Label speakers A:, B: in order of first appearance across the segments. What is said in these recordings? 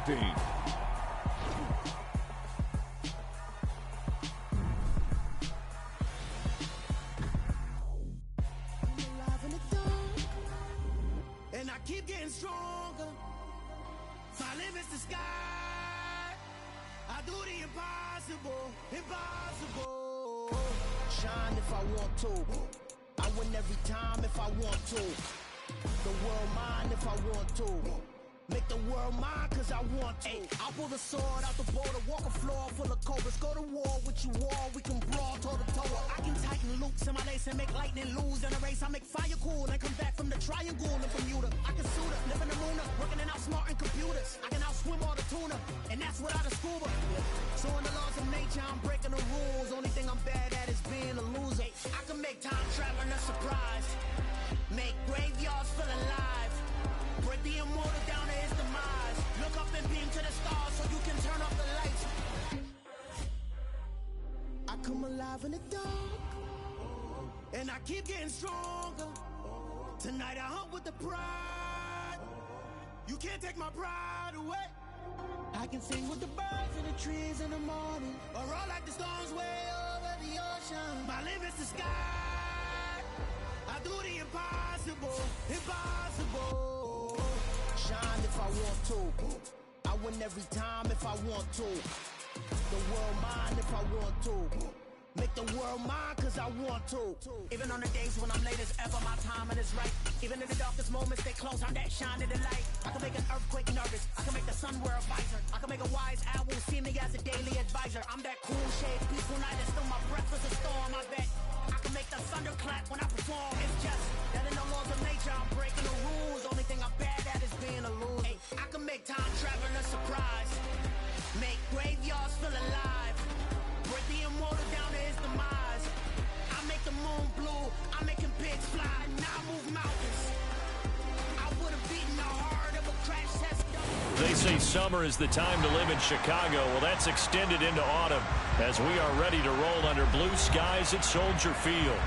A: team.
B: And I keep getting stronger. My limit's the sky. I do the impossible, impossible. Shine if I want to. I win every time if I want to. The world mine if I want to. Make the world mine cause I want to. I'll pull the sword out the border, walk a floor full of cobras. Go to war with you all, we can brawl toe to toe. I can tighten loops in my lace and make lightning lose in a race. I make fire cool and come back from the triangle in Bermuda. I can suit up, live in the moon, working and outsmarting computers. I can outswim all the tuna, and that's without a scuba. So in the laws of nature, I'm breaking the rules. Only thing I'm bad at is being a loser. I can make time traveling a surprise. Make graveyards feel alive. Break the immortal down to his demise. Look up and beam to the stars so you can turn off the lights. I come alive in the dark, and I keep getting stronger. Tonight I hunt with the pride. You can't take my pride away. I can sing with the birds and the trees in the morning, or roll like the storms way over the ocean. My limit's the sky. I do the impossible, impossible. Shine if I want to. I win every time if I want to. The world mine if I want to. Make the world mine cause I want to. Even on the days when I'm late as ever, my timing is right. Even in the darkest moments, stay close, I'm that shining the light. I can make an earthquake nervous, I can make the sun wear a visor. I can make a wise owl see me as a daily advisor. I'm that cool shade, peaceful night, and still my breath is a storm, I bet. I can make the thunder clap when I perform. It's just that in the laws of nature, I'm breaking the rules. Only thing I'm bad at is being a loser. Hey, I can make time traveling a surprise. Make graveyards feel alive. Break the immortal down to his demise. I make the moon blue. I'm making pigs fly. Now I move mountains. I would have beaten the heart of a crash test.
C: They say summer is the time to live in Chicago. Well, that's extended into autumn as we are ready to roll under blue skies at Soldier Field.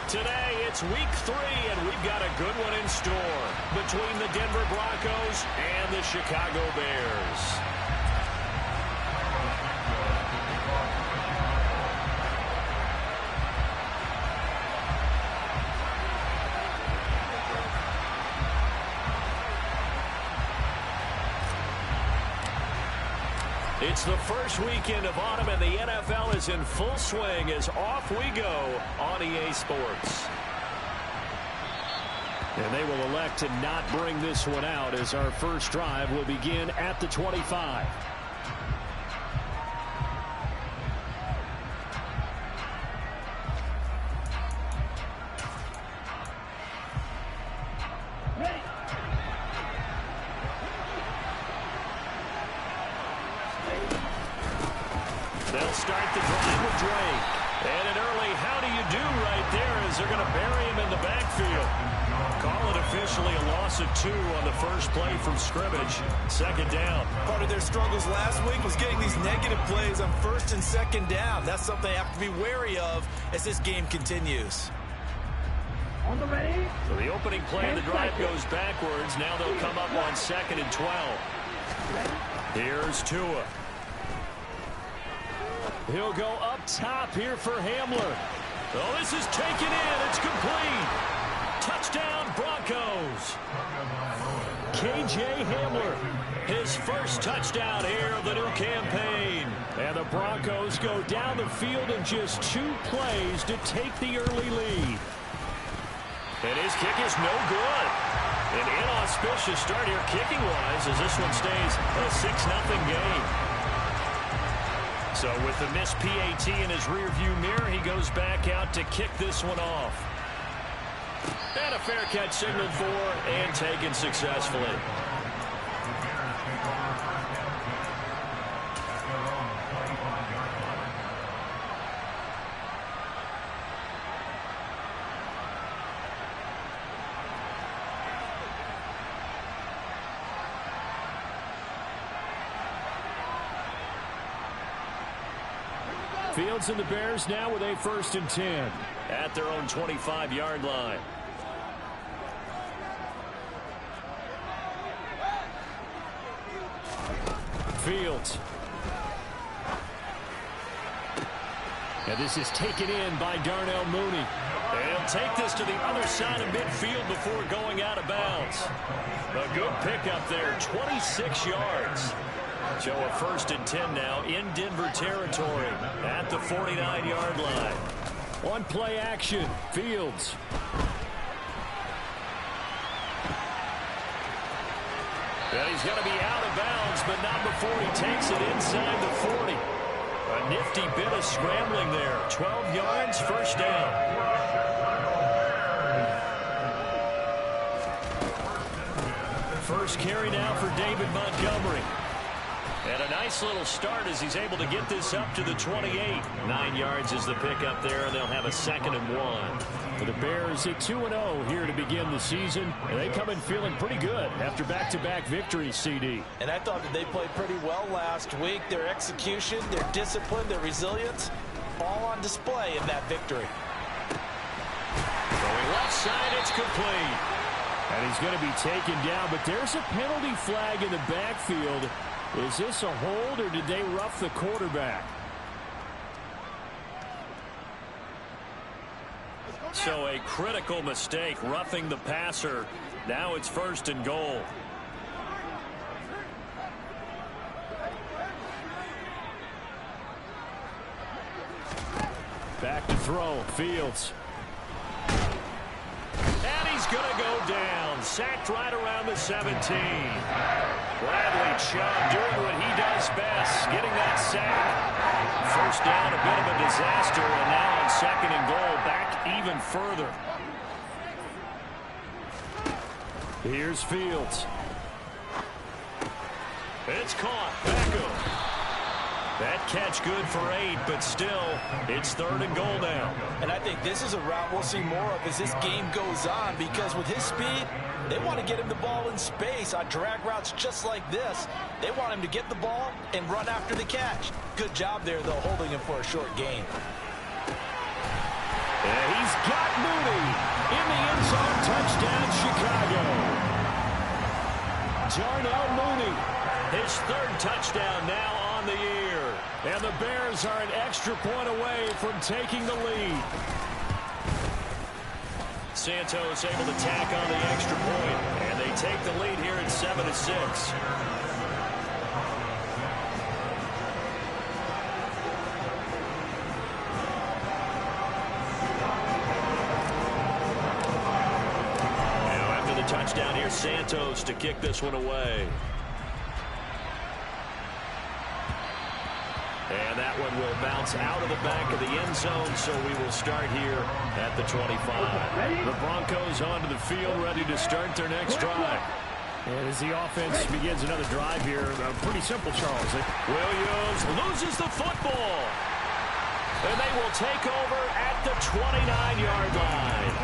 C: Today, it's week 3, and we've got a good one in store between the Denver Broncos and the Chicago Bears. It's the first weekend of autumn, and the NFL is in full swing as off we go on EA Sports. And they will elect to not bring this one out as our first drive will begin at the 25. They'll start the drive with Drake. And an early how do you do right there as they're going to bury him in the backfield. Call it officially a loss of 2 on the first play from scrimmage. Second down.
D: Part of their struggles last week was getting these negative plays on first and second down. That's something they have to be wary of as this game continues.
E: On the ready.
C: So the opening play of the drive goes backwards. Now they'll come up on 2nd and 12. Here's Tua. He'll go up top here for Hamler. Oh, this is taken in. It's complete. Touchdown, Broncos. KJ Hamler, his first touchdown here of the new campaign. And the Broncos go down the field in just 2 plays to take the early lead. And his kick is no good. An inauspicious start here kicking-wise as this one stays a 6-0 game. So with the missed PAT in his rearview mirror, he goes back out to kick this one off. And a fair catch signaled for and taken successfully. Fields and the Bears now with a 1st and 10 at their own 25-yard line. Fields. And this is taken in by Darnell Mooney. And he'll take this to the other side of midfield before going out of bounds. A good pickup there, 26 yards. So a 1st and 10 now in Denver territory at the 49-yard line. One play action, Fields. And he's going to be out of bounds, but not before he takes it inside the 40. A nifty bit of scrambling there. 12 yards, 1st down. First carry now for David Montgomery. And a nice little start as he's able to get this up to the 28. 9 yards is the pickup there, and they'll have a 2nd and 1. For the Bears at 2-0 here to begin the season. And they come in feeling pretty good after back-to-back victories, CD.
D: And I thought that they played pretty well last week. Their execution, their discipline, their resilience, all on display in that victory.
C: Going left side, it's complete. And he's going to be taken down, but there's a penalty flag in the backfield. Is this a hold, or did they rough the quarterback? So a critical mistake, roughing the passer. Now it's 1st and goal. Back to throw, Fields. And he's going to go down. Sacked right around the 17. Bradley Chubb doing what he does best, getting that sack. 1st down, a bit of a disaster, and now on 2nd and goal, back even further. Here's Fields. It's caught. Beckham. That catch good for 8, but still, it's 3rd and goal now.
D: And I think this is a route we'll see more of as this game goes on, because with his speed, they want to get him the ball in space on drag routes just like this. They want him to get the ball and run after the catch. Good job there, though, holding him for a short gain.
C: And he's got Mooney in the end zone. Touchdown, Chicago. Darnell Mooney, his 3rd touchdown now on the year. And the Bears are an extra point away from taking the lead. Santos able to tack on the extra point, and they take the lead here at 7-6. Now after the touchdown, here's Santos to kick this one away. And that one will bounce out of the back of the end zone, so we will start here at the 25. The Broncos onto the field, ready to start their next drive. And as the offense begins another drive here, pretty simple, Charles. Williams loses the football. And they will take over at the 29-yard line.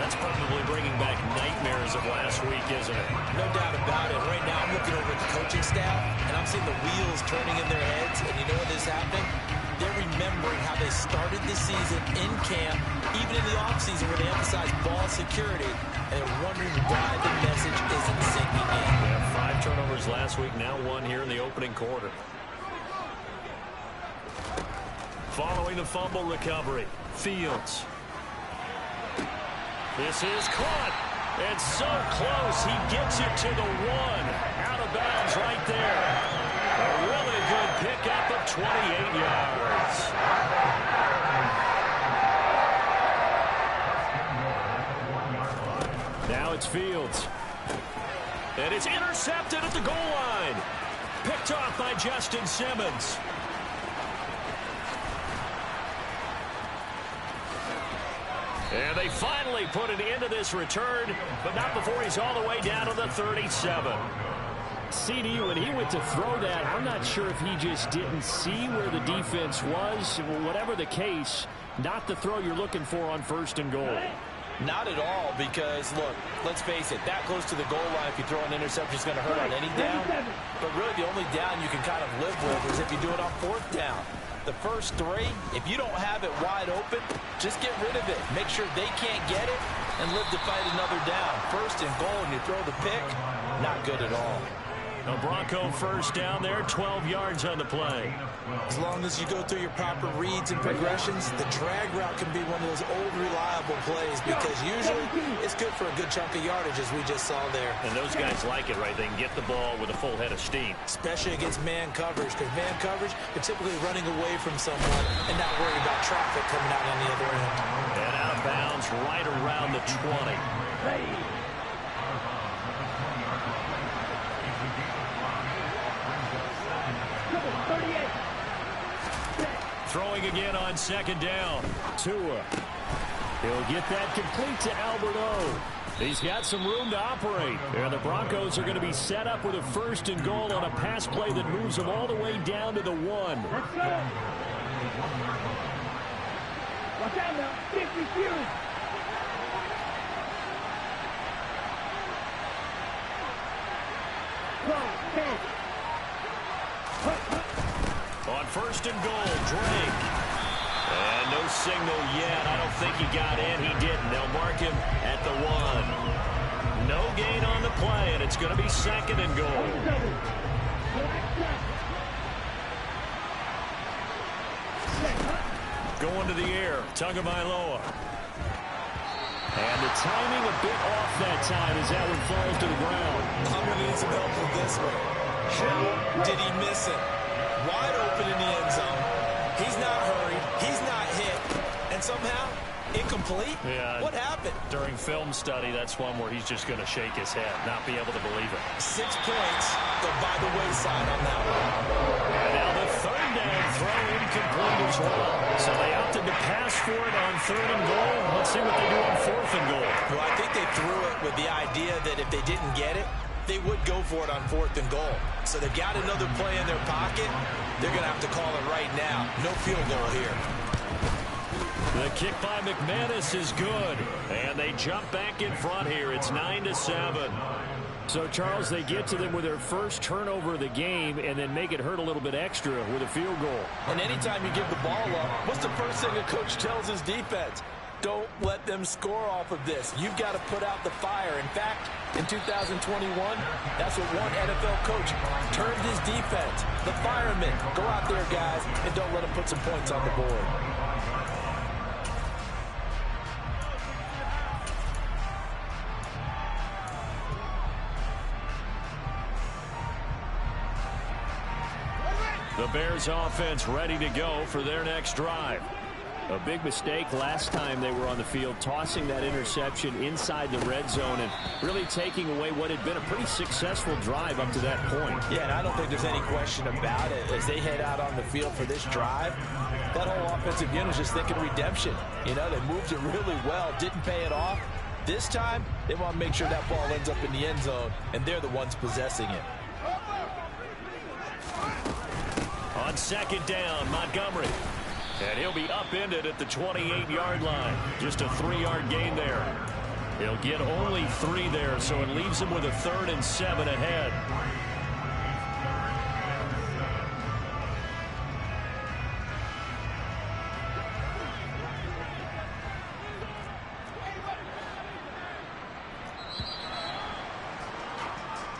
C: That's probably bringing back nightmares of last week, isn't it?
D: No doubt about it. Right now, I'm looking over at the coaching staff, and I'm seeing the wheels turning in their heads. And you know what is happening? They're remembering how they started the season in camp, even in the offseason where they emphasized ball security, and they're wondering why the message isn't sinking in.
C: Yeah, 5 turnovers last week, now 1 here in the opening quarter. Following the fumble recovery, Fields. This is caught, and so close, he gets it to the 1. Out of bounds right there. A really good pickup of 28 yards. Now it's Fields. And it's intercepted at the goal line. Picked off by Justin Simmons. And they finally put an end to this return, but not before he's all the way down to the 37. CD, when he went to throw that, I'm not sure if he just didn't see where the defense was. Whatever the case, not the throw you're looking for on 1st and goal.
D: Not at all, because, look, let's face it, that close to the goal line, if you throw an interception, it's going to hurt on any down. But really, the only down you can kind of live with is if you do it on 4th down. The first 3, if you don't have it wide open, just get rid of it. Make sure they can't get it and live to fight another down. 1st and goal, and you throw the pick, not good at all.
C: A Bronco first down there, 12 yards on the play.
D: As long as you go through your proper reads and progressions, the drag route can be one of those old reliable plays because usually it's good for a good chunk of yardage as we just saw there.
C: And those guys like it, right? They can get the ball with a full head of steam.
D: Especially against man coverage, because man coverage, you're typically running away from someone and not worried about traffic coming out on the other end.
C: And out of bounds right around the 20. Throwing again on second down. Tua. He'll get that complete to Albert O. He's got some room to operate. And the Broncos are going to be set up with a first and goal on a pass play that moves them all the way down to the 1.
E: Let's go. Watch out now. 50 few.
C: On first and goal, Drake. And no signal yet. I don't think he got in. He didn't. They'll mark him at the 1. No gain on the play, and it's going to be second and goal. Going to the air, Tagovailoa. And the timing a bit off that time as that one falls to the ground.
D: I'm going to need some help with this one. How did he miss it? Wide open in the end zone. He's not hurried. He's not hit. And somehow, incomplete?
C: Yeah.
D: What happened?
C: During film study, that's one where he's just going to shake his head, not be able to believe it.
D: 6 points go by the wayside on that one.
C: And now the third down throw incomplete as well. So they opted to pass for it on third and goal. Let's see what they do on fourth and goal.
D: Well, I think they threw it with the idea that if they didn't get it, they would go for it on fourth and goal. So they've got another play in their pocket. They're going to have to call it right now. No field goal here.
C: The kick by McManus is good. And they jump back in front here. It's 9-7. So, Charles, they get to them with their first turnover of the game and then make it hurt a little bit extra with a field goal.
D: And anytime you give the ball up, what's the first thing a coach tells his defense? Don't let them score off of this. You've got to put out the fire. In fact, in 2021, that's what one NFL coach termed his defense. The firemen. Go out there, guys, and don't let them put some points on the board.
C: The Bears offense ready to go for their next drive. A big mistake last time they were on the field, tossing that interception inside the red zone and really taking away what had been a pretty successful drive up to that point.
D: Yeah, and I don't think there's any question about it. As they head out on the field for this drive, that whole offensive unit is just thinking redemption. You know, they moved it really well, didn't pay it off. This time, they want to make sure that ball ends up in the end zone, and they're the ones possessing it.
C: On second down, Montgomery. And he'll be upended at the 28-yard line. Just a 3-yard gain there. He'll get only 3 there, so it leaves him with a 3rd and 7 ahead.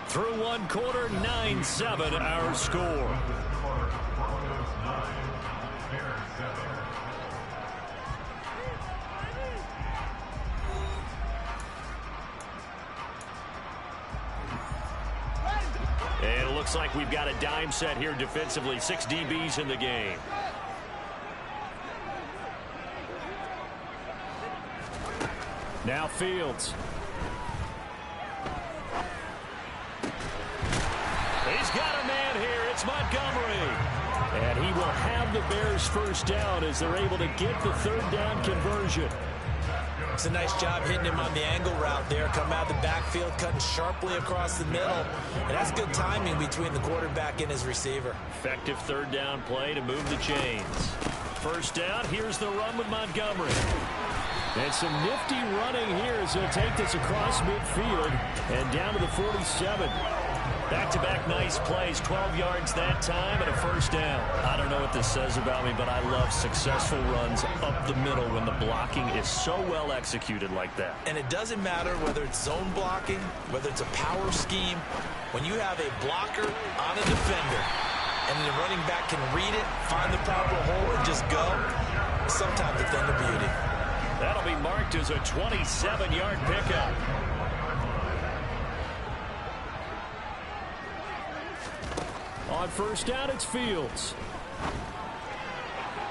C: Through one quarter, 9-7 our score. And it looks like we've got a dime set here defensively. 6 DBs in the game. Now Fields. He's got a man here. It's Montgomery. And he will have the Bears first down as they're able to get the 3rd down conversion.
D: It's a nice job hitting him on the angle route there. Come out of the backfield, cutting sharply across the middle. And that's good timing between the quarterback and his receiver.
C: Effective 3rd down play to move the chains. First down, here's the run with Montgomery. And some nifty running here as he'll take this across midfield and down to the 47. Back-to-back nice plays, 12 yards that time and a first down. I don't know what this says about me, but I love successful runs up the middle when the blocking is so well executed like that.
D: And it doesn't matter whether it's zone blocking, whether it's a power scheme. When you have a blocker on a defender and the running back can read it, find the proper hole, and just go, sometimes a thing of beauty.
C: That'll be marked as a 27-yard pickup. On first down, it's Fields.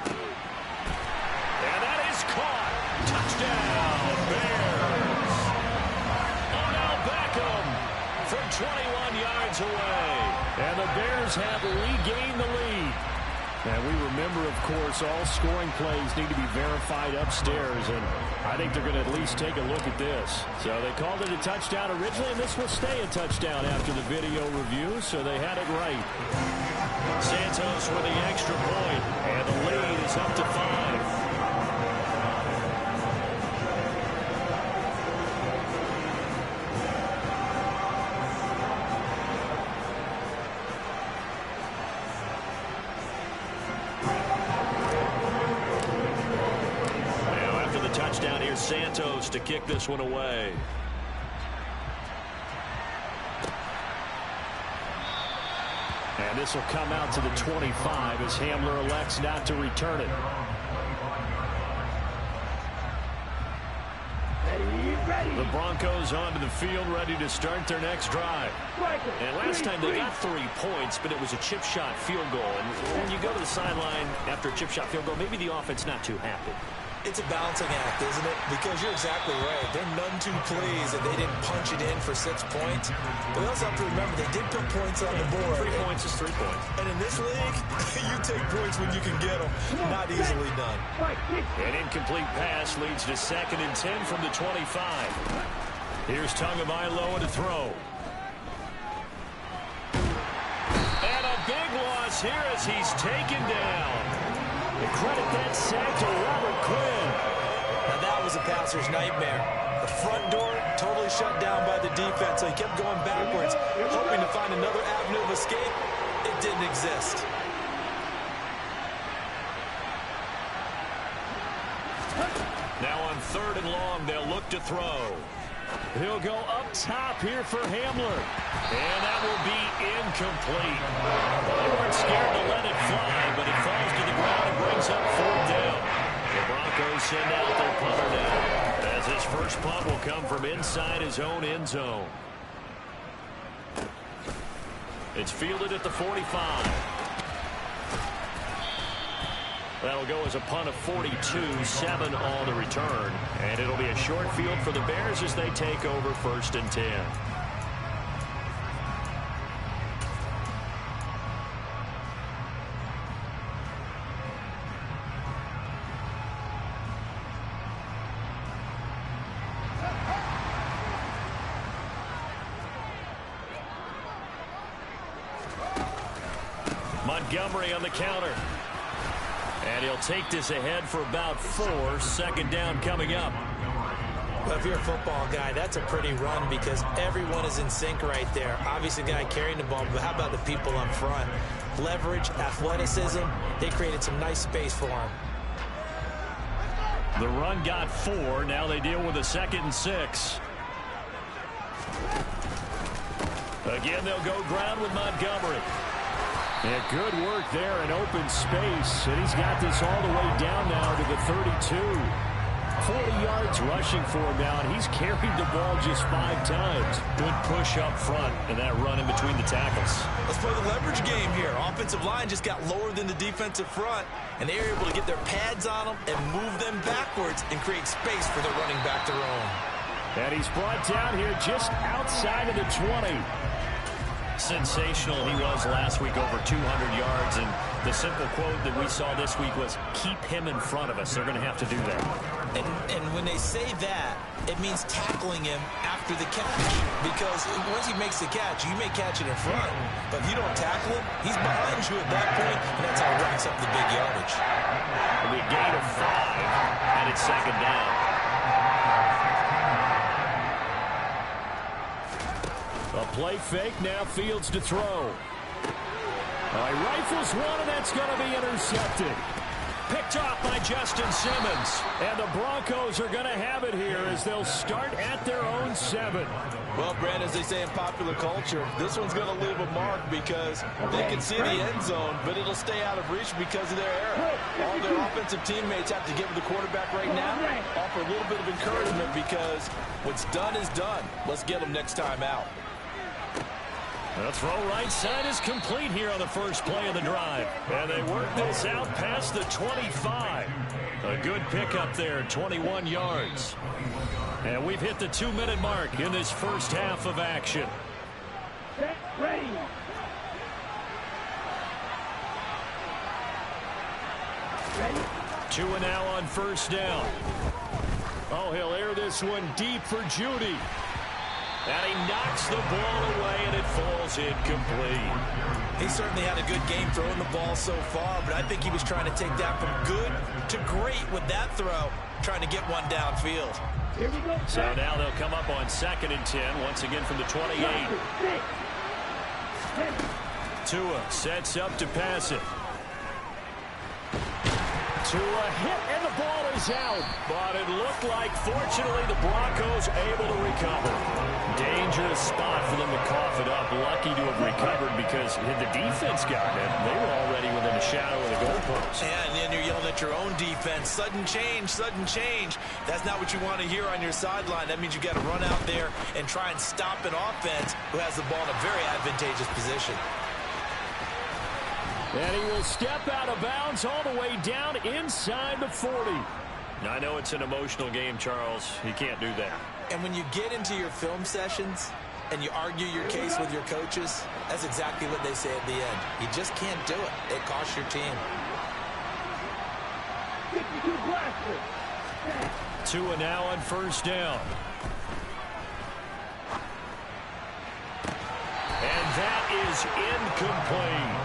C: And that is caught. Touchdown, Bears. Odell Beckham from 21 yards away. And the Bears have regained the lead. And we remember, of course, all scoring plays need to be verified upstairs, and I think they're going to at least take a look at this. So they called it a touchdown originally, and this will stay a touchdown after the video review, so they had it right. Santos with the extra point, and the lead is up to 5. Touchdown here, Santos to kick this one away. And this will come out to the 25 as Hamler elects not to return it. The Broncos onto the field, ready to start their next drive. And last time they got 3 points, but it was a chip shot field goal. And when you go to the sideline after a chip shot field goal, maybe the offense not too happy.
D: It's a balancing act, isn't it? Because you're exactly right. They're none too pleased that they didn't punch it in for 6 points. But we also have to remember they did put points on the board.
C: 3 points is 3 points.
D: And in this league, you take points when you can get them. Not easily done.
C: An incomplete pass leads to 2nd and 10 from the 25. Here's Tagovailoa to throw. And a big loss here as he's taken down. And credit that sack to Robert Quinn.
D: Now that was a passer's nightmare. The front door totally shut down by the defense, so he kept going backwards, hoping to find another avenue of escape. It didn't exist.
C: Now on 3rd and long, they'll look to throw. He'll go up top here for Hamler. And that will be incomplete. They weren't scared to let it fly, but it falls to the ground and brings up 4th down. The Broncos send out their punter now, as his first punt will come from inside his own end zone. It's fielded at the 45. That'll go as a punt of 42, 7 on the return. And it'll be a short field for the Bears as they take over 1st and 10. Montgomery on the counter. And he'll take this ahead for about 4. 2nd down coming up.
D: Well, if you're a football guy, that's a pretty run because everyone is in sync right there. Obviously, the guy carrying the ball, but how about the people up front? Leverage, athleticism, they created some nice space for him.
C: The run got 4. Now they deal with a 2nd and 6. Again, they'll go ground with Montgomery. Yeah, good work there in open space. And he's got this all the way down now to the 32. 40 yards rushing for him now, and he's carried the ball just 5 times. Good push up front and that run in between the tackles.
D: Let's play the leverage game here. Offensive line just got lower than the defensive front, and they were able to get their pads on them and move them backwards and create space for their running back to roam.
C: And he's brought down here just outside of the 20. Sensational he was last week, over 200 yards, and the simple quote that we saw this week was, keep him in front of us. They're going to have to do that.
D: And when they say that, it means tackling him after the catch, because once he makes the catch, you may catch it in front, but if you don't tackle him, he's behind you at that point, and that's how he racks up the big yardage.
C: It'll be a gain of 5, and it's 2nd down. A play fake, now Fields to throw. He rifles one, and that's going to be intercepted. Picked off by Justin Simmons. And the Broncos are going to have it here as they'll start at their own 7.
D: Well, Brand, as they say in popular culture, this one's going to leave a mark because they can see the end zone, but it'll stay out of reach because of their error. All their offensive teammates have to give the quarterback right now, offer a little bit of encouragement because what's done is done. Let's get them next time out.
C: The throw right side is complete here on the first play of the drive. And they work this out past the 25. A good pickup there, 21 yards. And we've hit the 2-minute mark in this first half of action.
E: Set, ready. Ready.
C: 2 now on first down. Oh, he'll air this one deep for Judy. And he knocks the ball away, and it falls incomplete.
D: He certainly had a good game throwing the ball so far, but I think he was trying to take that from good to great with that throw, trying to get one downfield.
E: Here we go.
C: So now they'll come up on 2nd and 10, once again from the 28. Tua sets up to pass it. Tua hit, and the ball is out. But it looked like, fortunately, the Broncos able to recover. Dangerous spot for them to cough it up. Lucky to have recovered because had the defense gotten it, they were already within a shadow of the goalpost.
D: Yeah, and then you're yelling at your own defense. Sudden change, sudden change. That's not what you want to hear on your sideline. That means you got to run out there and try and stop an offense who has the ball in a very advantageous position.
C: And he will step out of bounds all the way down inside the 40. Now, I know it's an emotional game, Charles. You can't do that.
D: And when you get into your film sessions and you argue your case with your coaches, that's exactly what they say at the end. You just can't do it. It costs your team.
E: 52 blaster.
C: Tua now on first down. And that is incomplete.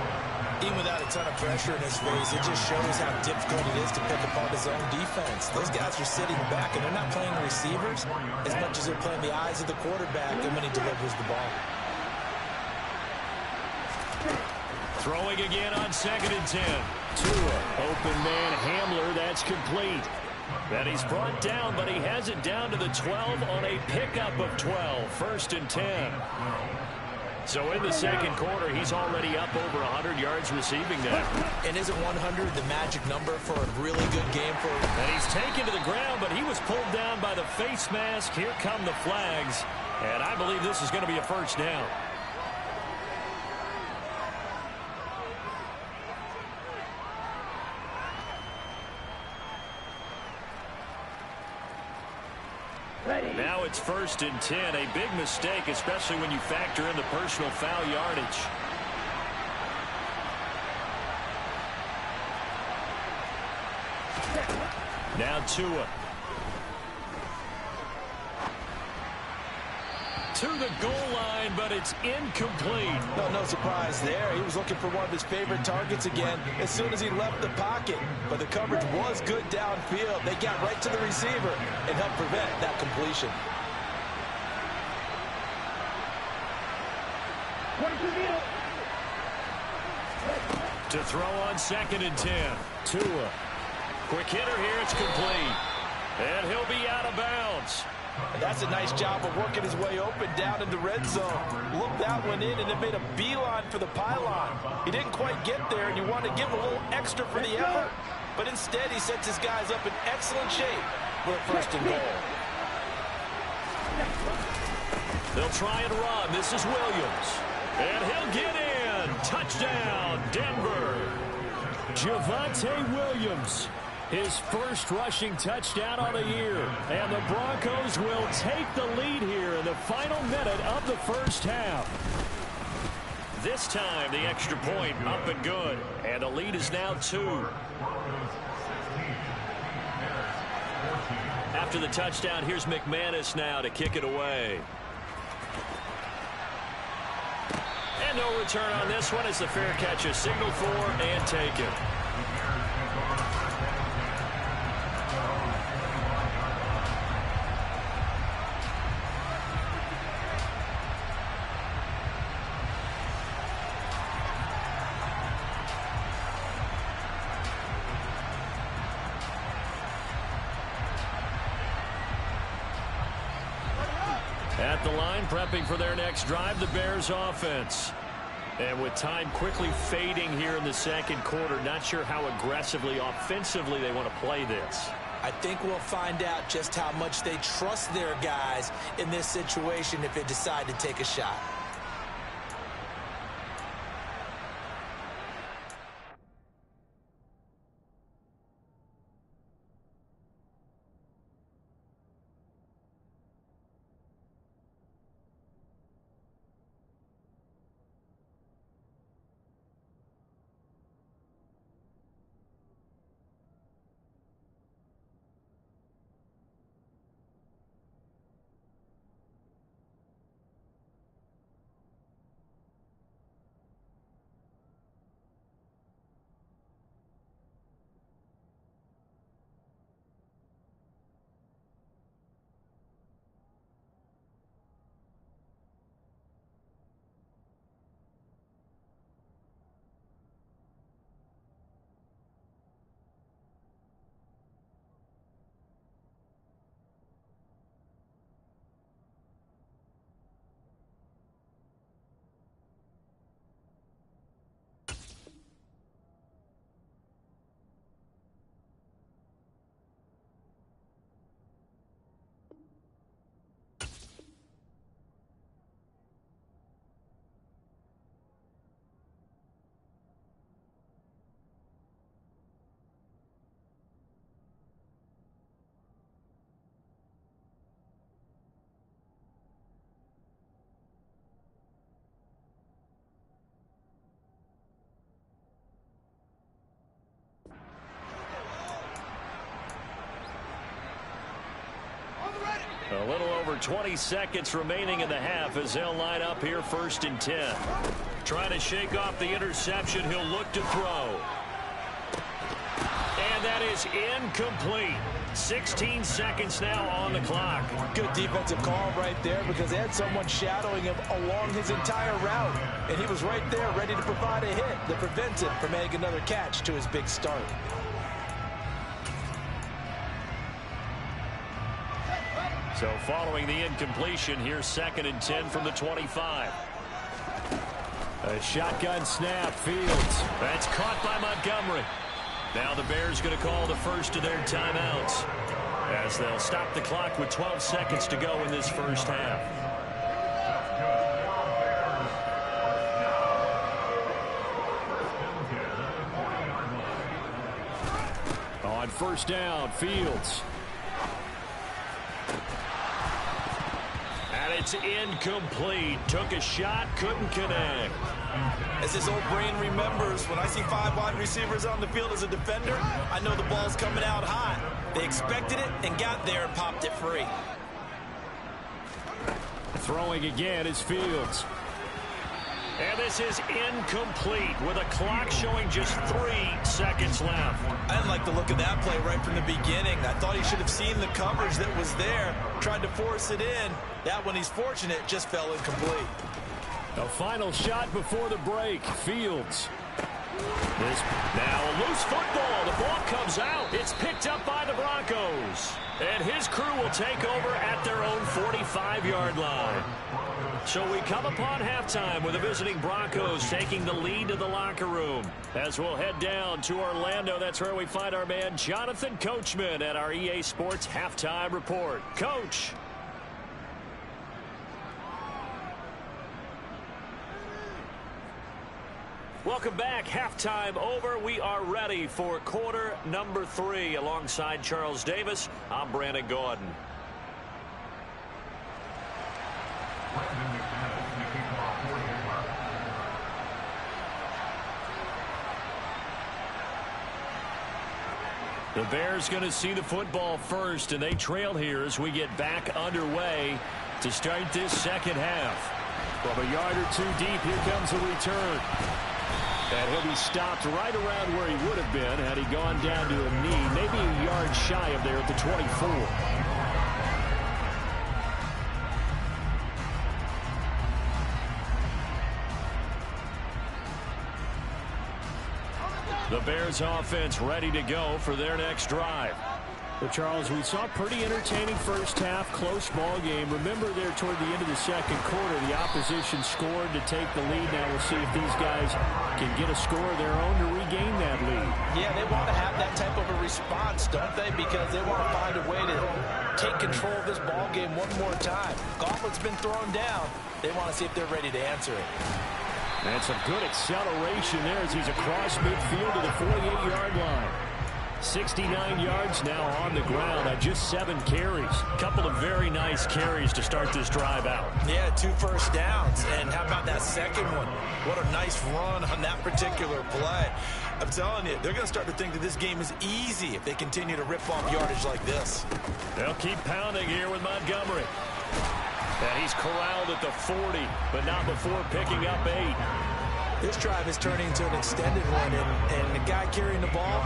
D: Even without a ton of pressure in his face, it just shows how difficult it is to pick apart his own defense. Those guys are sitting back, and they're not playing receivers as much as they're playing the eyes of the quarterback and when he delivers the ball.
C: Throwing again on 2nd and 10. Tua, open man Hamler, that's complete. And he's brought down, but he has it down to the 12 on a pickup of 12. 1st and 10. So in the second quarter, he's already up over 100 yards receiving now.
D: And isn't 100 the magic number for a really good game for him?
C: And he's taken to the ground, but he was pulled down by the face mask. Here come the flags. And I believe this is going to be a first down. Now it's 1st and 10. A big mistake, especially when you factor in the personal foul yardage. Now Tua. To the goal line, but it's incomplete.
D: No surprise there. He was looking for one of his favorite targets again as soon as he left the pocket. But the coverage was good downfield. They got right to the receiver and helped prevent that completion.
C: To throw on 2nd and 10. Tua. Quick hitter here. It's complete. And he'll be out of bounds.
D: And that's a nice job of working his way open down in the red zone. Looked that one in and it made a beeline for the pylon. He didn't quite get there, and you want to give him a little extra for the effort. But instead, he sets his guys up in excellent shape for a 1st and goal.
C: They'll try and run. This is Williams. And he'll get in. Touchdown, Denver. Javonte Williams. His first rushing touchdown on the year. And the Broncos will take the lead here in the final minute of the first half. This time, the extra point up and good. And the lead is now 2. After the touchdown, here's McManus now to kick it away. And no return on this one as the fair catch is signaled for and taken. At the line, prepping for their next drive, the Bears offense. And with time quickly fading here in the second quarter, not sure how aggressively, offensively they want to play this.
D: I think we'll find out just how much they trust their guys in this situation if they decide to take a shot.
C: A little over 20 seconds remaining in the half as they'll line up here 1st and 10. Trying to shake off the interception. He'll look to throw. And that is incomplete. 16 seconds now on the clock.
D: Good defensive call right there because they had someone shadowing him along his entire route. And he was right there ready to provide a hit that prevents him from making another catch to his big start.
C: So following the incompletion, here's 2nd and 10 from the 25. A shotgun snap, Fields. That's caught by Montgomery. Now the Bears going to call the first of their timeouts as they'll stop the clock with 12 seconds to go in this first half. On 1st down, Fields. And it's incomplete. Took a shot, couldn't connect.
D: As his old brain remembers, when I see 5 wide receivers on the field as a defender, I know the ball's coming out hot. They expected it and got there and popped it free.
C: Throwing again is Fields. And this is incomplete with a clock showing just 3 seconds left.
D: I didn't like the look of that play right from the beginning. I thought he should have seen the coverage that was there, tried to force it in. That one, he's fortunate, just fell incomplete.
C: A final shot before the break. Fields. Now a loose football. The ball comes out. It's picked up by the Broncos. And his crew will take over at their own 45-yard line. So we come upon halftime with the visiting Broncos taking the lead to the locker room. As we'll head down to Orlando, that's where we find our man Jonathan Coachman at our EA Sports Halftime Report. Coach. Welcome back. Halftime over. We are ready for quarter number 3. Alongside Charles Davis, I'm Brandon Gordon. The Bears going to see the football first, and they trail here as we get back underway to start this second half. From a yard or 2 deep, here comes a return. And he'll be stopped right around where he would have been had he gone down to a knee, maybe a yard shy of there at the 24. The Bears offense ready to go for their next drive. Well, Charles, we saw a pretty entertaining first half, close ball game. Remember there toward the end of the second quarter, the opposition scored to take the lead. Now we'll see if these guys can get a score of their own to regain that lead.
D: Yeah, they want to have that type of a response, don't they? Because they want to find a way to take control of this ball game one more time. Gauntlet's been thrown down. They want to see if they're ready to answer it.
C: And some good acceleration there as he's across midfield to the 48-yard line. 69 yards now on the ground on just 7 carries. A couple of very nice carries to start this drive out.
D: Yeah, 2 first downs. And how about that second one? What a nice run on that particular play. I'm telling you, they're going to start to think that this game is easy if they continue to rip off yardage like this.
C: They'll keep pounding here with Montgomery. And he's corralled at the 40, but not before picking up 8.
D: This drive is turning into an extended one, and the guy carrying the ball,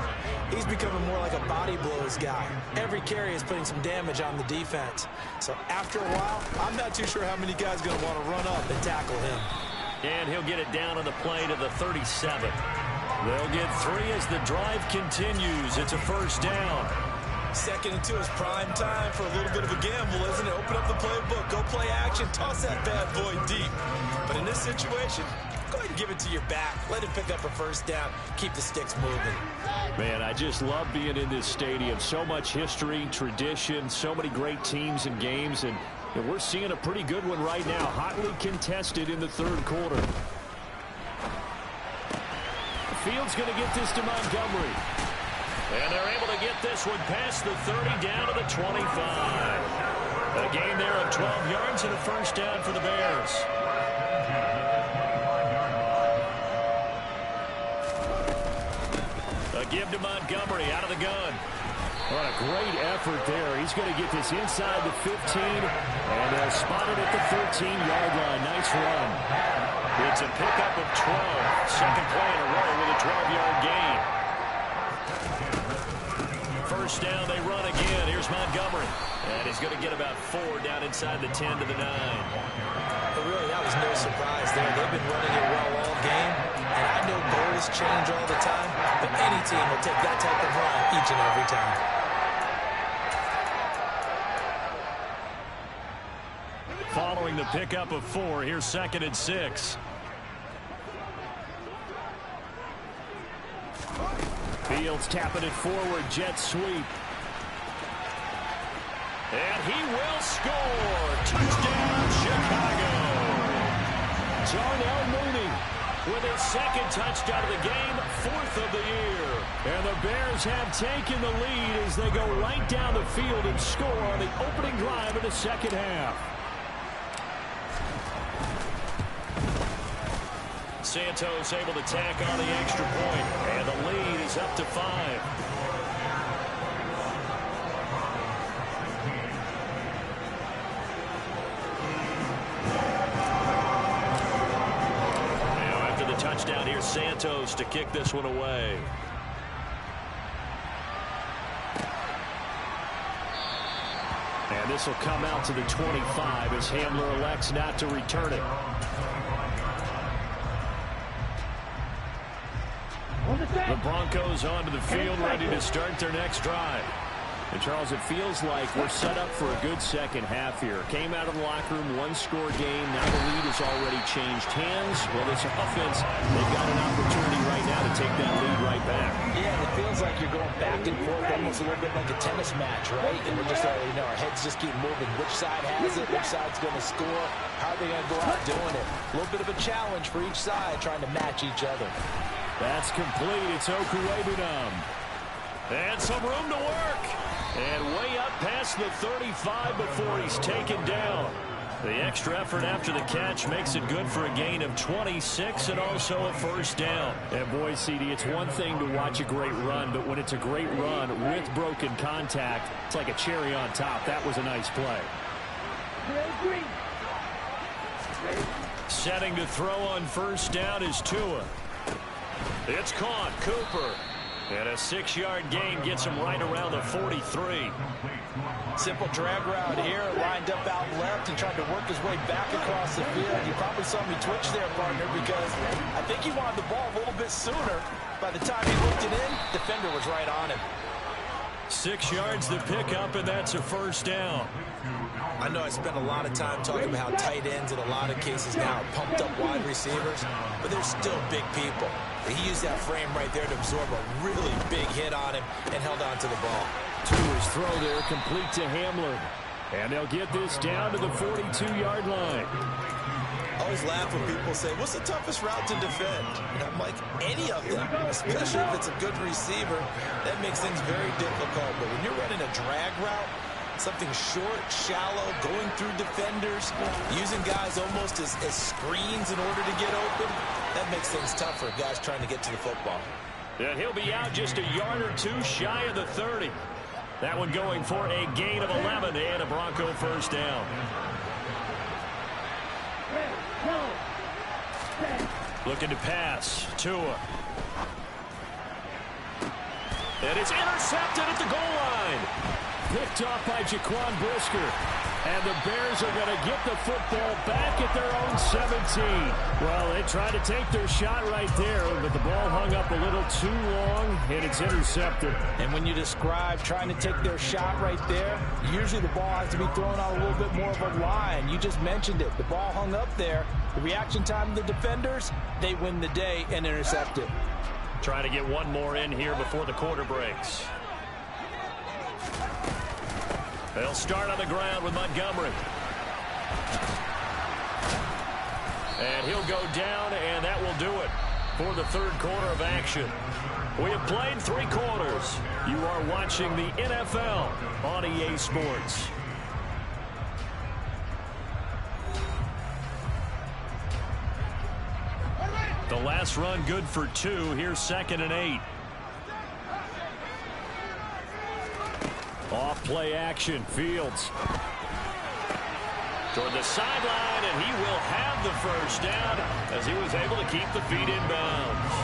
D: he's becoming more like a body blows guy. Every carry is putting some damage on the defense. So after a while, I'm not too sure how many guys are going to want to run up and tackle him.
C: And he'll get it down on the play to the 37. They'll get 3 as the drive continues. It's a first down.
D: 2nd and 2 is prime time for a little bit of a gamble, isn't it? Open up the playbook, go play action, toss that bad boy deep. But in this situation, go ahead and give it to your back. Let him pick up a first down. Keep the sticks moving.
C: Man, I just love being in this stadium. So much history, tradition, so many great teams and games. And we're seeing a pretty good one right now. Hotly contested in the 3rd quarter. The field's going to get this to Montgomery. And they're able to get this one past the 30 down to the 25. A gain there of 12 yards and a first down for the Bears. A give to Montgomery out of the gun. What a great effort there. He's going to get this inside the 15, and they'll spot it at the 13-yard line. Nice run. It's a pickup of 12. Second play in a row with a 12-yard gain. First down, they run again. Here's Montgomery. And he's going to get about 4 down inside the 10 to the 9.
D: But really, that was no surprise there. They've been running it well all game. And I know goals change all the time, but any team will take that type of run each and every time.
C: Following the pickup of 4, here's 2nd and 6. Fields tapping it forward, jet sweep. And he will score. Touchdown, Chicago. Darnell Mooney with his 2nd touchdown of the game, 4th of the year. And the Bears have taken the lead as they go right down the field and score on the opening drive of the second half. Santos able to tack on the extra point, and the lead is up to 5. Now after the touchdown, here's Santos to kick this one away. And this will come out to the 25 as Hamler elects not to return it. The Broncos onto the field, ready to start their next drive. And, Charles, it feels like we're set up for a good second half here. Came out of the locker room, 1-score game. Now the lead has already changed hands. Well, this offense, they've got an opportunity right now to take that lead right back.
D: Yeah, it feels like you're going back and forth, almost a little bit like a tennis match, right? And we're just, our heads just keep moving. Which side has it? Which side's going to score? How are they going to go out doing it? A little bit of a challenge for each side, trying to match each other.
C: That's complete. It's Okuwebunam. And some room to work. And way up past the 35 before he's taken down. The extra effort after the catch makes it good for a gain of 26 and also a first down. And boy, CD, it's one thing to watch a great run, but when it's a great run with broken contact, it's like a cherry on top. That was a nice play. Setting to throw on first down is Tua. It's caught. Cooper. And a 6-yard gain gets him right around the 43.
D: Simple drag route here, lined up out left and tried to work his way back across the field. You probably saw me twitch there, partner, because I think he wanted the ball a little bit sooner. By the time he looked it in, defender was right on him.
C: 6 yards to pick up, and that's a first down.
D: I know I spent a lot of time talking about how tight ends in a lot of cases now are pumped up wide receivers, but they're still big people. He used that frame right there to absorb a really big hit on him and held on to the ball.
C: To his throw there, complete to Hamler. And they'll get this down to the 42-yard line.
D: I always laugh when people say, what's the toughest route to defend? And I'm like, any of them, especially if it's a good receiver. That makes things very difficult. But when you're running a drag route, something short, shallow, going through defenders, using guys almost as screens in order to get open, that makes things tough for guys trying to get to the football.
C: And he'll be out just a yard or two shy of the 30. That one going for a gain of 11 and a Bronco first down. Looking to pass. Tua. And it's intercepted at the goal line. Picked off by Jaquan Brisker. And the Bears are going to get the football back at their own 17. Well, they tried to take their shot right there, but the ball hung up a little too long, and it's intercepted.
A: And when you describe trying to take their shot right there, usually the ball has to be thrown out a little bit more of a line. You just mentioned it. The ball hung up there. The reaction time of the defenders, they win the day and intercept it.
C: Trying to get one more in here before the quarter breaks. They'll start on the ground with Montgomery. And he'll go down, and that will do it for the third quarter of action. We have played 3 quarters. You are watching the NFL on EA Sports. The last run good for 2. Here's 2nd and 8. Off play action. Fields toward the sideline, and he will have the first down as he was able to keep the feet in bounds.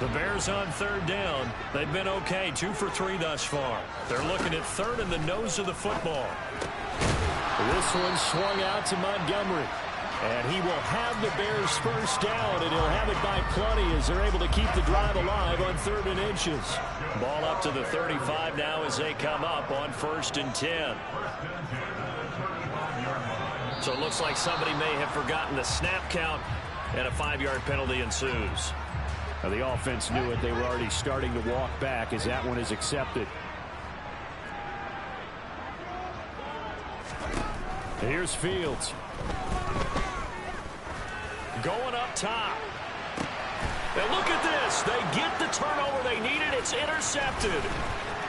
C: The Bears on 3rd down. They've been okay. 2 for 3 thus far. They're looking at 3rd in the nose of the football. This one swung out to Montgomery. And he will have the Bears first down, and he'll have it by plenty as they're able to keep the drive alive on 3rd and inches. Ball up to the 35 now as they come up on 1st and 10. So it looks like somebody may have forgotten the snap count, and a 5-yard penalty ensues. Now the offense knew it. They were already starting to walk back as that one is accepted. Here's Fields. Going up top. And look at this. They get the turnover they needed. It's intercepted.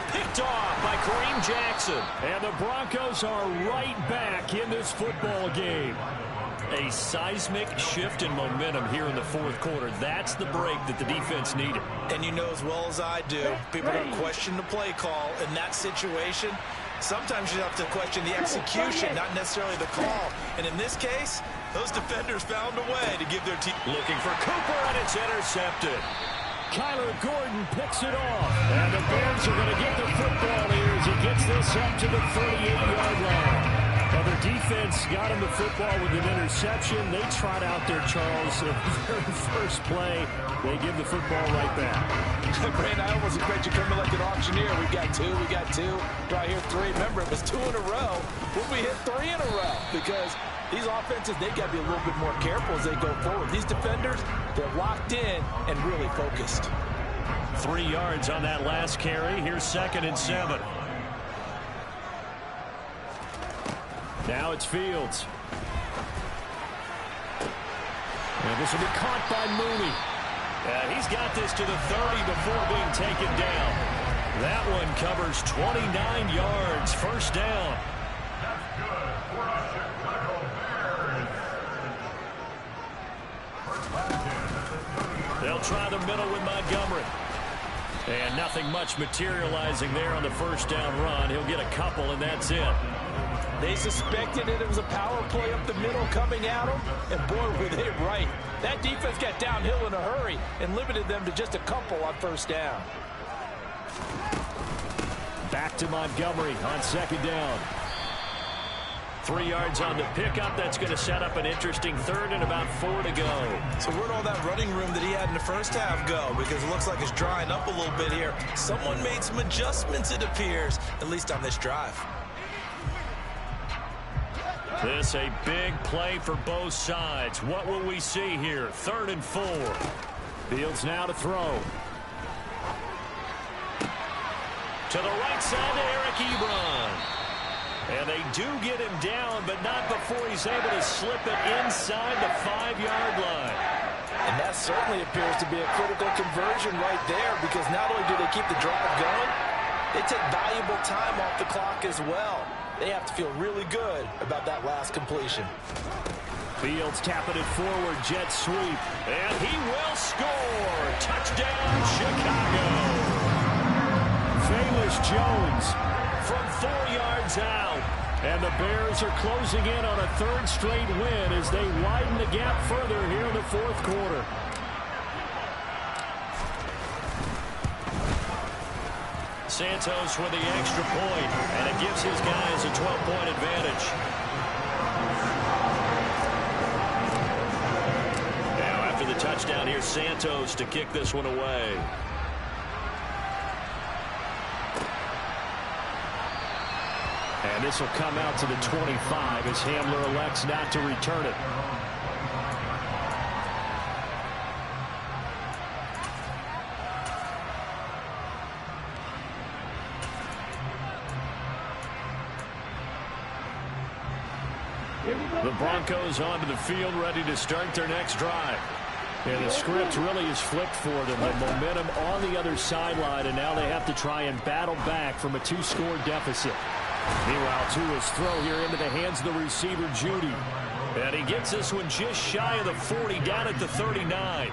C: Picked off by Kareem Jackson. And the Broncos are right back in this football game. A seismic shift in momentum here in the 4th quarter. That's the break that the defense needed.
D: And you know as well as I do, people don't question the play call in that situation. Sometimes you have to question the execution, not necessarily the call. And in this case, those defenders found a way to give their team.
C: Looking for Cooper, and it's intercepted. Kyler Gordon picks it off. And the Bears are going to get the football here as he gets this up to the 38-yard line. Well, their defense got him the football with an interception. They trot out there, Charles. The very first play, they give the football right back.
A: Brandon, I almost expect you coming like an auctioneer. We got 2, we got 2. Right here, 3. Remember, it was 2 in a row. When we hit 3 in a row, because these offenses, they got to be a little bit more careful as they go forward. These defenders, they're locked in and really focused.
C: 3 yards on that last carry. Here's 2nd and 7. Now it's Fields. And this will be caught by Mooney. He's got this to the 30 before being taken down. That one covers 29 yards. First down. They'll try the middle with Montgomery. And nothing much materializing there on the first down run. He'll get a couple, and that's it.
A: They suspected it was a power play up the middle coming at them, and boy, were they right. That defense got downhill in a hurry and limited them to just a couple on first down.
C: Back to Montgomery on 2nd down. 3 yards on the pickup. That's going to set up an interesting third and about 4 to go.
D: So where'd all that running room that he had in the first half go? Because it looks like it's drying up a little bit here. Someone made some adjustments, it appears, at least on this drive.
C: This a big play for both sides. What will we see here? 3rd and 4. Fields now to throw. To the right side to Eric Ebron. And they do get him down, but not before he's able to slip it inside the 5-yard line.
A: And that certainly appears to be a critical conversion right there, because not only do they keep the drive going, they take valuable time off the clock as well. They have to feel really good about that last completion.
C: Fields tapping it forward, jet sweep, and he will score. Touchdown, Chicago. Velus Jones from 4 yards out. And the Bears are closing in on a 3rd straight win as they widen the gap further here in the 4th quarter. Santos with the extra point, and it gives his guys a 12-point advantage. Now after the touchdown, here's Santos to kick this one away. And this will come out to the 25 as Hamler elects not to return it. The Broncos onto the field ready to start their next drive. And the script really is flipped for them. The momentum on the other sideline, and now they have to try and battle back from a 2-score deficit. Meanwhile, Tua's throw here into the hands of the receiver, Judy. And he gets this one just shy of the 40, down at the 39.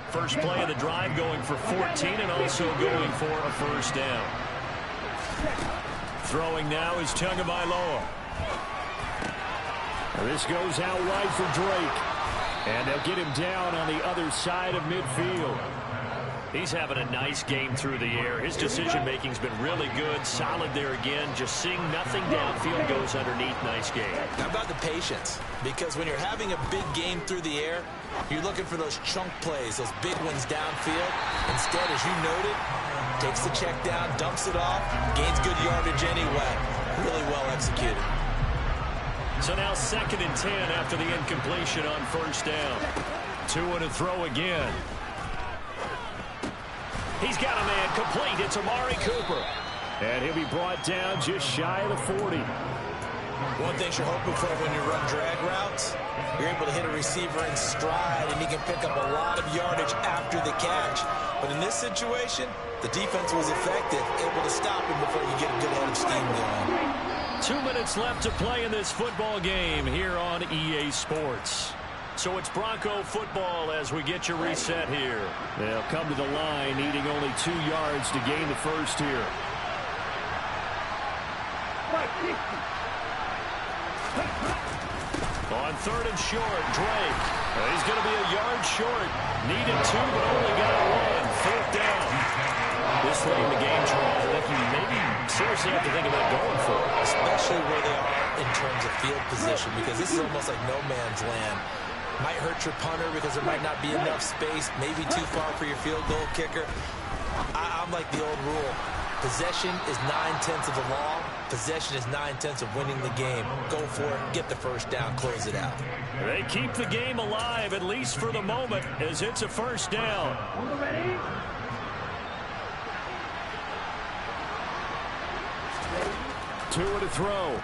C: First play of the drive going for 14 and also going for a first down. Throwing now is Tagovailoa. This goes out wide for Drake. And they'll get him down on the other side of midfield. He's having a nice game through the air. His decision-making's been really good. Solid there again. Just seeing nothing downfield goes underneath. Nice game.
D: How about the patience? Because when you're having a big game through the air, you're looking for those chunk plays, those big ones downfield. Instead, as you noted, takes the check down, dumps it off, gains good yardage anyway. Really well executed.
C: So now 2nd and 10 after the incompletion on first down. Tua to throw again. He's got a man complete. It's Amari Cooper. And he'll be brought down just shy of the 40.
D: One thing you're hoping for when you run drag routes, you're able to hit a receiver in stride, and he can pick up a lot of yardage after the catch. But in this situation, the defense was effective, able to stop him before you get a good head of steam going.
C: 2 minutes left to play in this football game here on EA Sports. So it's Bronco football as we get your reset here. They'll come to the line needing only 2 yards to gain the first here. On 3rd and short, Drake. He's going to be a yard short. Needed 2, but only got 1. 4th down. This late in the game, Charles, I think you maybe seriously have to think about going for it.
D: Especially where they are in terms of field position, because this is almost like no man's land. Might hurt your punter because there might not be enough space, maybe too far for your field goal kicker. I'm like the old rule. Possession is 9/10 of the law. Possession is 9/10 of winning the game. Go for it, get the first down, close it out.
C: They keep the game alive, at least for the moment, as it's a first down. Tua to throw.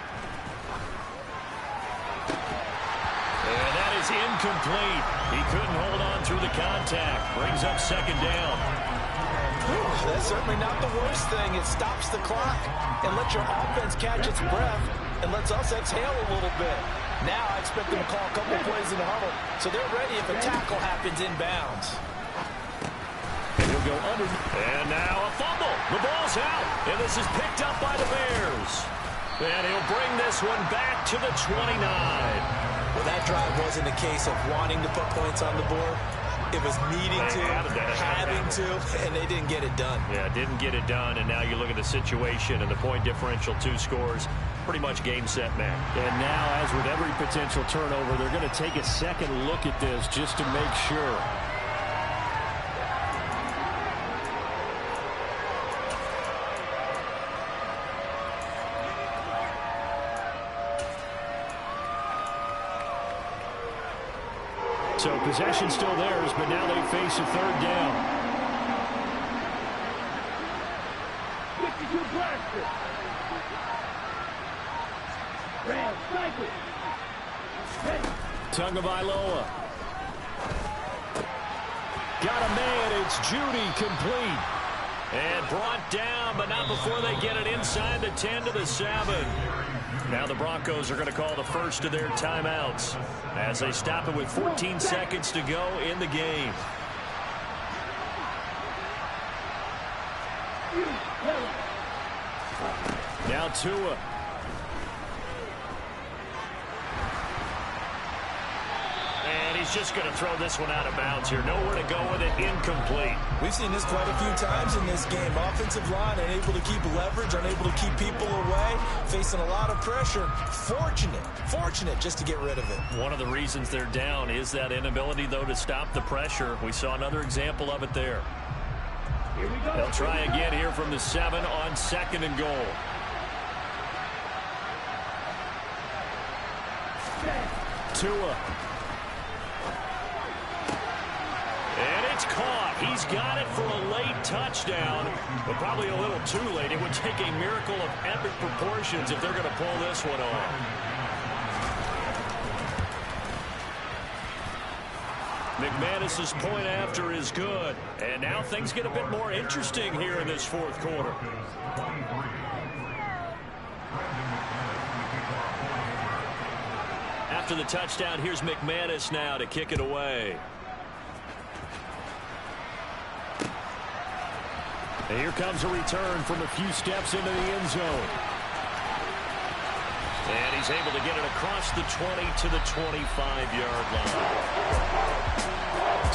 C: And that is incomplete. He couldn't hold on through the contact. Brings up 2nd down.
A: That's certainly not the worst thing. It stops the clock and lets your offense catch its breath and lets us exhale a little bit. Now I expect them to call a couple plays in the huddle, so they're ready if a tackle happens inbounds.
C: And he'll go under. And now a fumble. The ball's out. And this is picked up by the Bears. And he'll bring this one back to the 29.
D: Well, that drive wasn't a case of wanting to put points on the board. It was needing to, having to, and they didn't get it done.
C: Yeah, didn't get it done, and now you look at the situation and the point differential, 2 scores. pretty much game, set, match. And now, as with every potential turnover, they're going to take a second look at this just to make sure. So possession still theirs, but now they face a third down.
E: 52 blaster. Ram, cycle. Ready.
C: Tagovailoa. Got a man. It's Judy complete. And brought down, but not before they get it inside the 10 to the 7. Now the Broncos are going to call the first of their timeouts as they stop it with 14 seconds to go in the game. Now Tua. And he's just going to throw this one out of bounds here. Nowhere to go with it. Incomplete.
D: We've seen this quite a few times in this game. Offensive line unable to keep leverage, unable to keep people away, facing a lot of pressure. Fortunate just to get rid of it.
C: One of the reasons they're down is that inability, though, to stop the pressure. We saw another example of it there.
E: Here we go.
C: They'll try again here from the 7 on 2nd and goal. Tua. And it's caught. He's got it for a late touchdown, but probably a little too late. It would take a miracle of epic proportions if they're going to pull this one off. McManus's point after is good. And now things get a bit more interesting here in this fourth quarter. After the touchdown, here's McManus now to kick it away. And here comes a return from a few steps into the end zone. And he's able to get it across the 20 to the 25-yard line.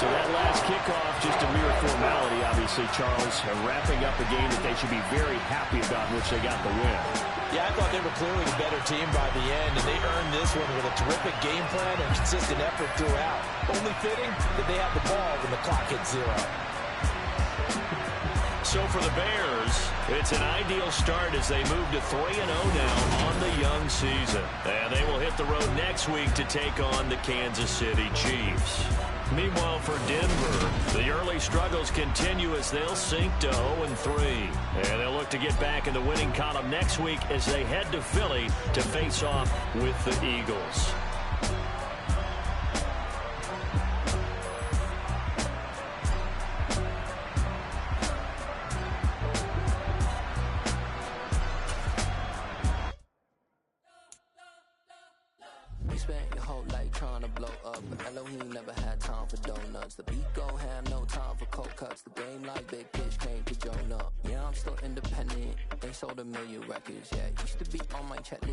C: So that last kickoff, just a mere formality, obviously, Charles, wrapping up a game that they should be very happy about, in which they got the win.
D: Yeah, I thought they were clearly the better team by the end, and they earned this one with a terrific game plan and consistent effort throughout. Only fitting that they had the ball when the clock hit 0.
C: So for the Bears, it's an ideal start as they move to 3-0 now on the young season. And they will hit the road next week to take on the Kansas City Chiefs. Meanwhile, for Denver, the early struggles continue as they'll sink to 0-3. And they'll look to get back in the winning column next week as they head to Philly to face off with the Eagles.
F: Spent your whole life trying to blow up, but Elohim never had time for donuts. The beat gon' have no time for cold cuts. The game like Big Fish came to Jonah. Yeah, I'm still independent. They sold 1 million records. Yeah, used to be on my checklist.